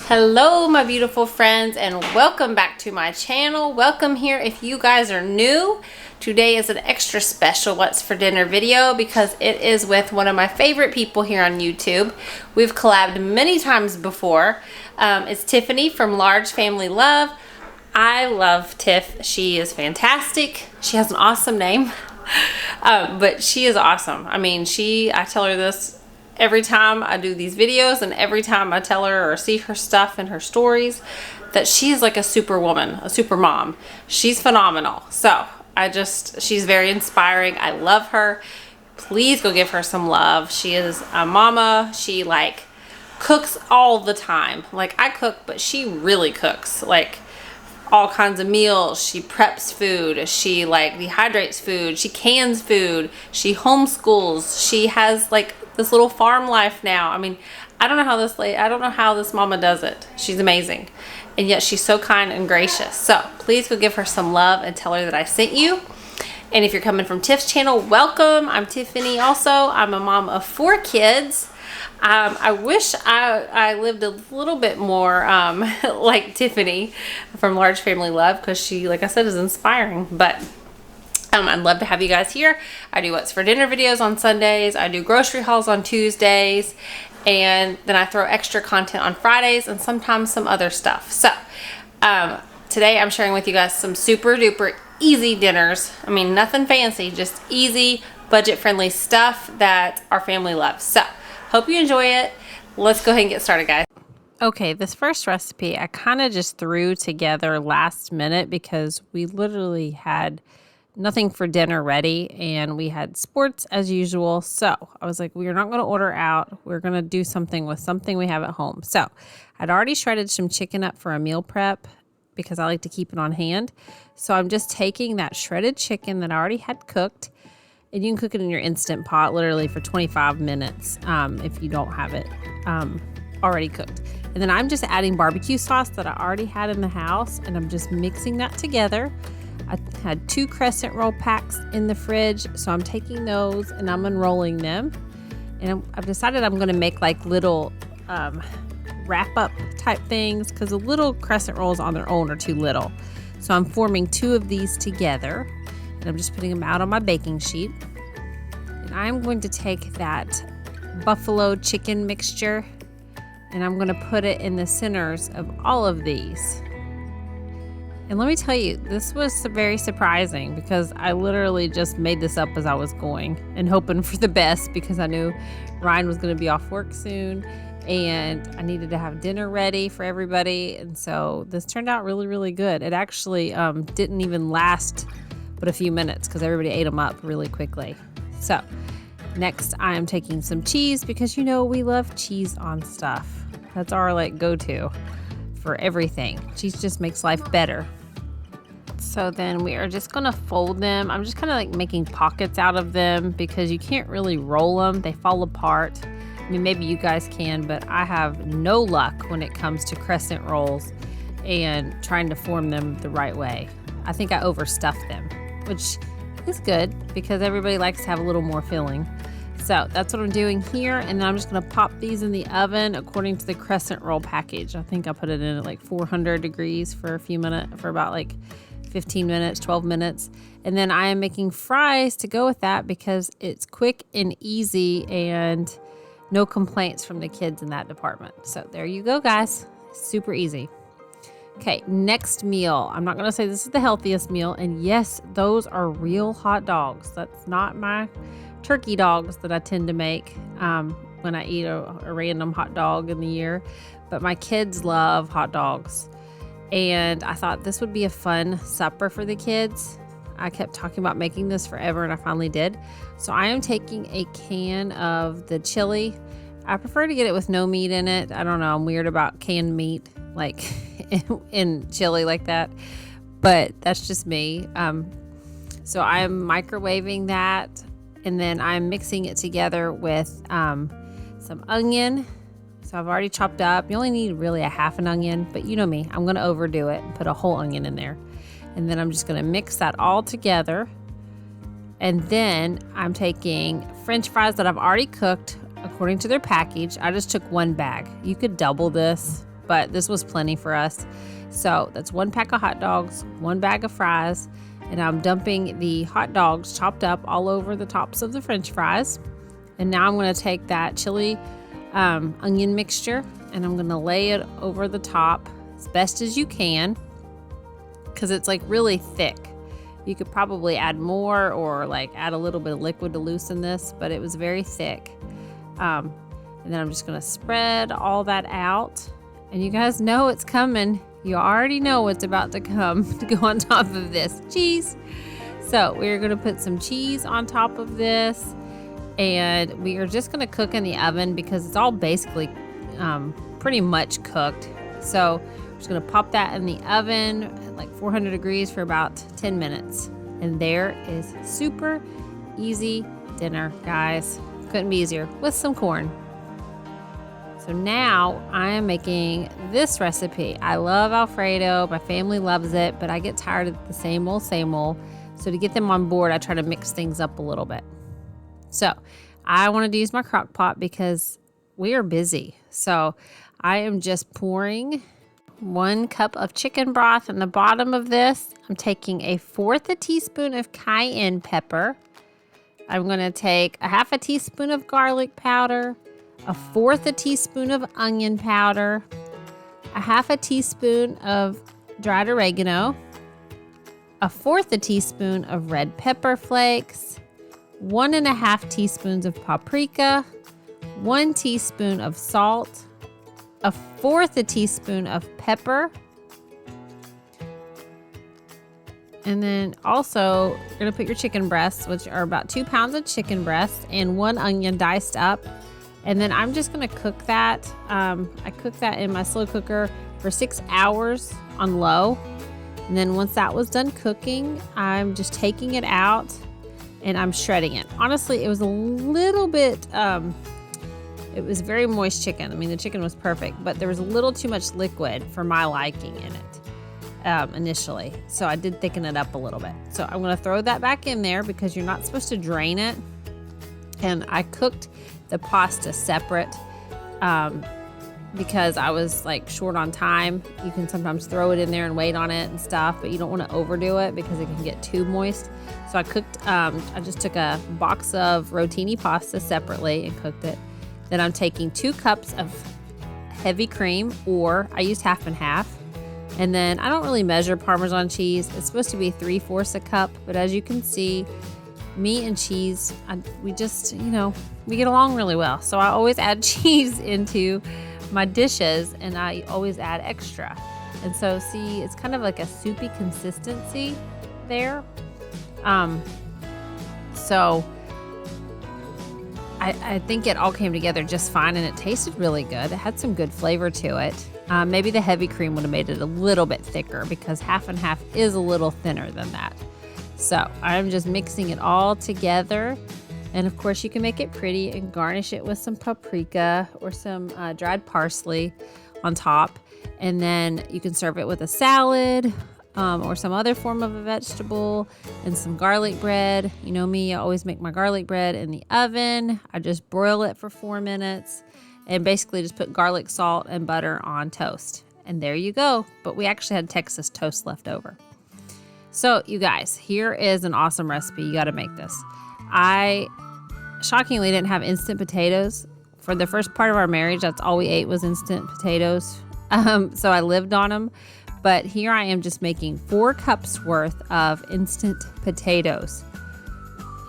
Hello my beautiful friends, and welcome back to my channel. Welcome here if you guys are new. Today is an extra special what's for dinner video because it is with one of my favorite people here on YouTube. We've collabed many times before. It's Tiffany from Large Family Love. I love Tiff. She is fantastic. She has an awesome name. But she is awesome. I mean, I tell her this every time I do these videos, and every time I tell her or see her stuff in her stories, that she is like a super woman, a super mom. She's phenomenal. So she's very inspiring. I love her. Please go give her some love. She is a mama. She cooks all the time. Like, I cook, but she really cooks. Like, all kinds of meals. She preps food. She dehydrates food. She cans food. She homeschools. She has this little farm life now. I mean, I don't know how this mama does it. She's amazing. And yet she's so kind and gracious. So please go give her some love and tell her that I sent you. And if you're coming from Tiff's channel, welcome. I'm Tiffany also. I'm a mom of 4 kids. I wish I lived a little bit more like Tiffany from Large Family Love, because she, like I said, is inspiring. But I'd love to have you guys here. I do what's for dinner videos on Sundays. I do grocery hauls on Tuesdays. And then I throw extra content on Fridays and sometimes some other stuff. So today I'm sharing with you guys some super duper easy dinners. I mean, nothing fancy, just easy, budget friendly stuff that our family loves. So hope you enjoy it. Let's go ahead and get started, guys. Okay, this first recipe I kind of just threw together last minute because we literally had nothing for dinner ready and we had sports as usual. So I was like, we're not going to order out. We're going to do something with something we have at home. So I'd already shredded some chicken up for a meal prep because I like to keep it on hand. So I'm just taking that shredded chicken that I already had cooked, and you can cook it in your Instant Pot literally for 25 minutes if you don't have it already cooked. And then I'm just adding barbecue sauce that I already had in the house, and I'm just mixing that together. I had 2 crescent roll packs in the fridge, so I'm taking those and I'm unrolling them. And I've decided I'm going to make little wrap-up type things, because the little crescent rolls on their own are too little. So I'm forming 2 of these together, and I'm just putting them out on my baking sheet. And I'm going to take that buffalo chicken mixture, and I'm going to put it in the centers of all of these. And let me tell you, this was very surprising because I literally just made this up as I was going and hoping for the best, because I knew Ryan was going to be off work soon and I needed to have dinner ready for everybody. And so this turned out really, really good. It actually didn't even last but a few minutes because everybody ate them up really quickly. So next I am taking some cheese, because we love cheese on stuff. That's our go-to for everything. Cheese just makes life better. So then we are just gonna fold them. I'm just kind of making pockets out of them because you can't really roll them. They fall apart. I mean, maybe you guys can, but I have no luck when it comes to crescent rolls and trying to form them the right way. I think I overstuffed them, which is good because everybody likes to have a little more filling. So that's what I'm doing here, and then I'm just going to pop these in the oven according to the crescent roll package. I think I put it in at 400 degrees for a few minutes, for about 15 minutes, 12 minutes. And then I am making fries to go with that because it's quick and easy and no complaints from the kids in that department. So there you go, guys. Super easy. Okay, next meal. I'm not going to say this is the healthiest meal, and yes, those are real hot dogs. That's not my turkey dogs that I tend to make when I eat a random hot dog in the year. But my kids love hot dogs, and I thought this would be a fun supper for the kids. I kept talking about making this forever, and I finally did. So I am taking a can of the chili. I prefer to get it with no meat in it. I don't know, I'm weird about canned meat in chili like that, but that's just me. So I'm microwaving that, and then I'm mixing it together with some onion. So I've already chopped up. You only need really a half an onion, but you know me, I'm going to overdo it and put a whole onion in there. And then I'm just going to mix that all together. And then I'm taking French fries that I've already cooked according to their package. I just took 1 bag. You could double this but this was plenty for us. So that's 1 pack of hot dogs, 1 bag of fries, and I'm dumping the hot dogs chopped up all over the tops of the French fries. And now I'm going to take that chili onion mixture and I'm going to lay it over the top as best as you can, because it's like really thick. You could probably add more or like add a little bit of liquid to loosen this, but it was very thick. And then I'm just going to spread all that out. And you guys know it's coming. You already know what's about to come to go on top of this. Cheese. So we're going to put some cheese on top of this. And we are just going to cook in the oven because it's all basically pretty much cooked. So we're just going to pop that in the oven at like 400 degrees for about 10 minutes. And there is super easy dinner, guys. Couldn't be easier with some corn. So now I am making this recipe. I love Alfredo. My family loves it, but I get tired of the same old, same old. So to get them on board, I try to mix things up a little bit. So I wanted to use my crock pot because we are busy. So I am just pouring 1 cup of chicken broth in the bottom of this. I'm taking 1/4 teaspoon of cayenne pepper. I'm going to take 1/2 teaspoon of garlic powder, 1/4 teaspoon of onion powder, 1/2 teaspoon of dried oregano, 1/4 teaspoon of red pepper flakes, 1.5 teaspoons of paprika, 1 teaspoon of salt, 1/4 teaspoon of pepper, and then also you're going to put your chicken breasts, which are about 2 pounds of chicken breasts, and 1 onion diced up. And then I'm just going to cook that. I cooked that in my slow cooker for 6 hours on low. And then once that was done cooking, I'm just taking it out and I'm shredding it. Honestly, it was a little bit, it was very moist chicken. I mean, the chicken was perfect, but there was a little too much liquid for my liking in it initially. So I did thicken it up a little bit. So I'm going to throw that back in there because you're not supposed to drain it. And I cooked the pasta separate because I was like short on time. You can sometimes throw it in there and wait on it and stuff, but you don't want to overdo it because it can get too moist. So I cooked, I just took a box of rotini pasta separately and cooked it. Then I'm taking 2 cups of heavy cream, or I used half and half. And then I don't really measure Parmesan cheese. It's supposed to be 3/4 a cup, but as you can see, me and cheese, we just, we get along really well. So I always add cheese into my dishes and I always add extra. And so see, it's kind of like a soupy consistency there. So I think it all came together just fine and it tasted really good. It had some good flavor to it. Maybe the heavy cream would have made it a little bit thicker because half and half is a little thinner than that. So I'm just mixing it all together. And of course you can make it pretty and garnish it with some paprika or some dried parsley on top. And then you can serve it with a salad or some other form of a vegetable and some garlic bread. You know me, I always make my garlic bread in the oven. I just broil it for 4 minutes and basically just put garlic, salt, and butter on toast. And there you go. But we actually had Texas toast left over. So you guys, here is an awesome recipe. You got to make this. I shockingly didn't have instant potatoes. For the first part of our marriage, that's all we ate was instant potatoes. So I lived on them. But here I am just making 4 cups worth of instant potatoes.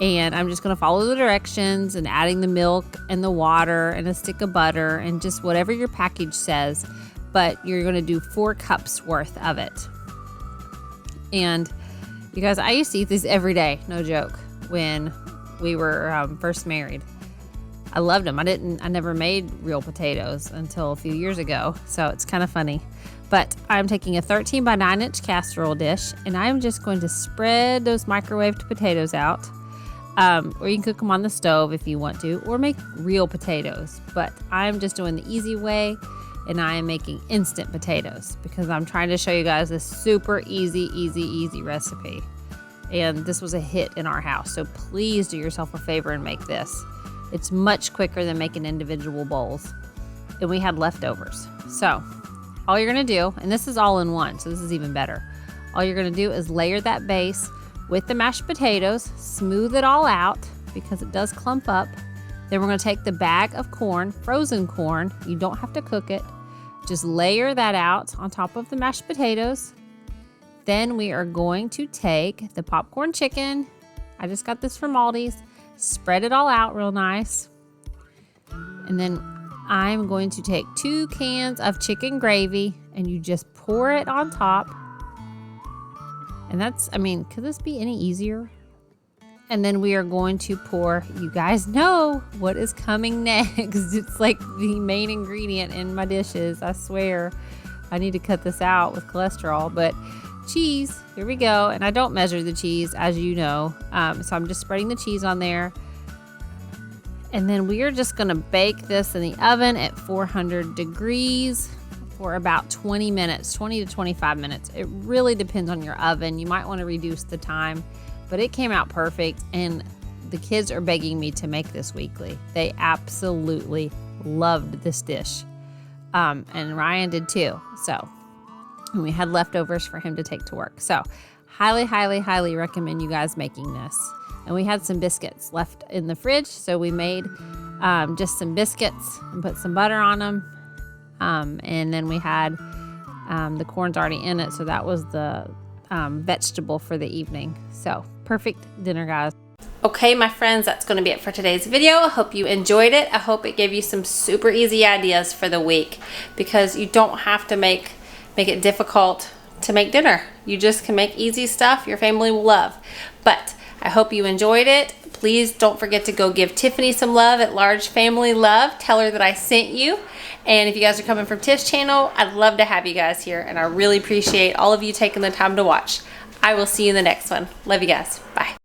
And I'm just going to follow the directions and adding the milk and the water and a stick of butter and just whatever your package says. But you're going to do 4 cups worth of it. And you guys, I used to eat these every day, no joke, when we were first married. I loved them. I never made real potatoes until a few years ago, so it's kind of funny. But I'm taking a 13 by 9 inch casserole dish, and I'm just going to spread those microwaved potatoes out. Or you can cook them on the stove if you want to, or make real potatoes. But I'm just doing the easy way. And I am making instant potatoes because I'm trying to show you guys this super easy recipe. And this was a hit in our house. So please do yourself a favor and make this. It's much quicker than making individual bowls. And we had leftovers. So all you're gonna do, and this is all in one, so this is even better. All you're gonna do is layer that base with the mashed potatoes, smooth it all out because it does clump up. Then we're gonna take the bag of corn, frozen corn. You don't have to cook it. Just layer that out on top of the mashed potatoes. Then we are going to take the popcorn chicken. I just got this from Aldi's. Spread it all out real nice. And then I'm going to take 2 cans of chicken gravy and you just pour it on top. And that's, I mean, could this be any easier? And then we are going to pour, you guys know what is coming next. It's like the main ingredient in my dishes. I swear I need to cut this out with cholesterol, but cheese, here we go. And I don't measure the cheese, as you know. So I'm just spreading the cheese on there. And then we are just gonna bake this in the oven at 400 degrees for about 20 minutes, 20 to 25 minutes. It really depends on your oven. You might wanna reduce the time, but it came out perfect. And the kids are begging me to make this weekly. They absolutely loved this dish. And Ryan did too. So, and we had leftovers for him to take to work. So highly, highly, highly recommend you guys making this. And we had some biscuits left in the fridge, so we made just some biscuits and put some butter on them. And then we had the corn's already in it, so that was the vegetable for the evening. So perfect dinner, guys. Okay, my friends, that's going to be it for today's video. I hope you enjoyed it. I hope it gave you some super easy ideas for the week, because you don't have to make it difficult to make dinner. You just can make easy stuff your family will love. But I hope you enjoyed it. Please don't forget to go give Tiffany some love at Large Family Love. Tell her that I sent you. And if you guys are coming from Tiff's channel, I'd love to have you guys here. And I really appreciate all of you taking the time to watch. I will see you in the next one. Love you guys. Bye.